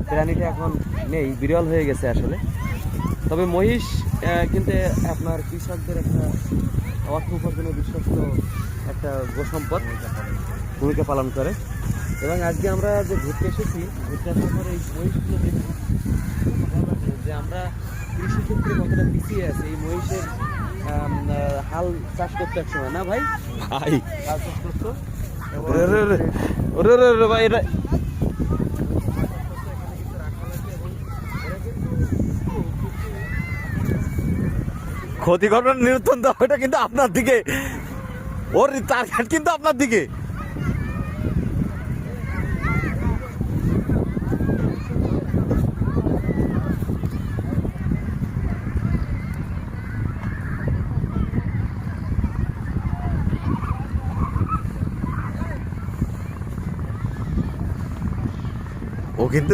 প্রাণীটা এখন নেই, বিরল হয়ে গেছে আসলে। তবে মহিষ কিন্তু আপনার কৃষকদের একটা অর্থ উপার্জনের বিশ্বস্ত একটা গোসম্পদ ভূমিকা পালন করে। এবং আজকে আমরা যে ঘুরতে এসেছি, ঘুরতে আসার পরে এই মহিষগুলো দেখি যে আমরা কৃষিক্ষেত্রে কতটা পিছিয়ে আছি। এই মহিষের হাল চাষ করতে এক সময় না ভাই, ভাই হাল চাষ করতো। ভাই এটা ক্ষতি ঘটনা নিয়ন্ত্রণ দেওয়া, ওটা কিন্তু আপনার দিকে, ওর টার্গেট কিন্তু আপনার দিকে। ও কিন্তু